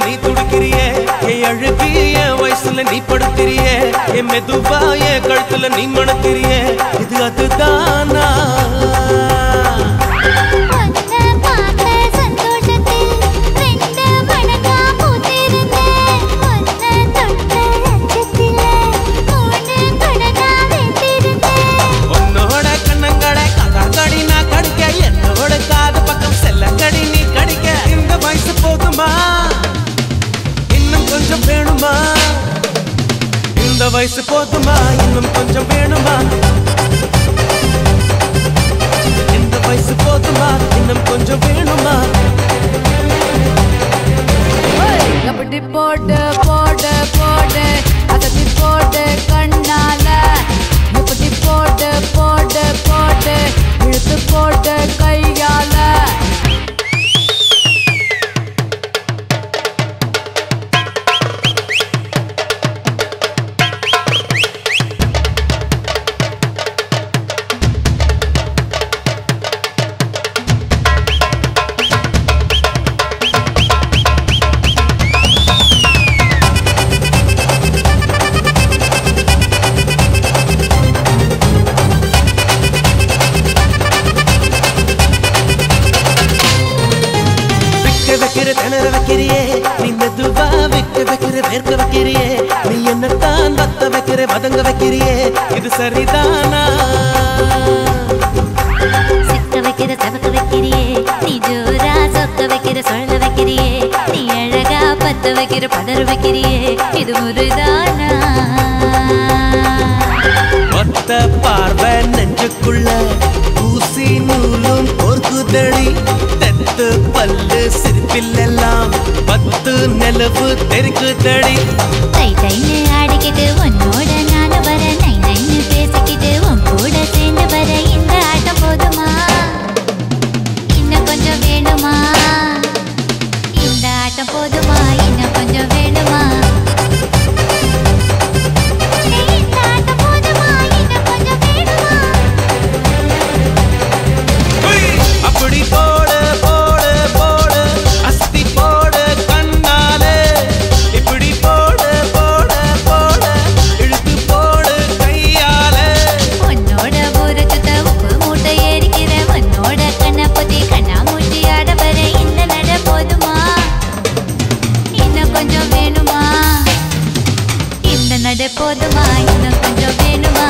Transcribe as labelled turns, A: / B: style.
A: நீ துடிக்கிறியே என் அழுகி என் வயசுல நீ படுத்திரியே என் மெதுவா என் கழுத்துல நீ மணக்கிறியே இது அதுதானா இந்த வயசு போதுமா இன்னும் கொஞ்சம் வேணுமா இந்த வயசு போதுமா இன்னும் கொஞ்சம் வேணுமா
B: அப்படி போடு போடு போடு அதடி போடு கண்ணால இப்படி போடு போடு போடு இழுத்து போடு கையால
A: திணற வைக்கிறியே நீ மெதுவா விக்க வைக்கிற வேர்க்க வைக்கிறியே நீ என்னத்தான் வத்த வைக்கிற வதங்க வைக்கிறியே இது சரிதானா
C: சிக்க வைக்கிற சவக்க வைக்கிறியே நீ ஜோரா சொக்க வைக்கிற சொல்ல வைக்கிறியே நீ அழகா பத்த வைக்கிற பதற வைக்கிறியே இது முருதானா
A: ஒத்த பார்வை நெஞ்சுக்குள்ள ஊசி நூலும் பொறுக்குதடி தெத்து பல்லு சிரிப்பிலெல்லாம் பத்து நிலவு தெரிக்குதடி
C: தை தைன்னு ஆடிக்கிட்டு உன்னோட நானும் வர நை நைன்னு பேசிக்கிட்டு உன் கூட சேர்ந்து வர இந்த ஆட்டம் போதுமா இன்னும் கொஞ்சம் வேணுமா இந்த ஆட்டம் போதுமா இன்னும் கொஞ்சம் வேணுமா
A: அப்படி போடு போடு போடு அஸ்தி போடு கண்ணாலே இப்படி போடு போடு போடு இழுத்து போடு கையாலே
C: உன்னோட ஊரு சுத்த உப்பு மூட்டை ஏறிக்கிற உன்னோட கண்ணை பத்தி கண்ணா மூட்டி ஆட வர இந்த நட போதுமா இன்னும் கொஞ்சம் வேணுமா இந்த நட போதுமா இன்னும் கொஞ்சம் வேணுமா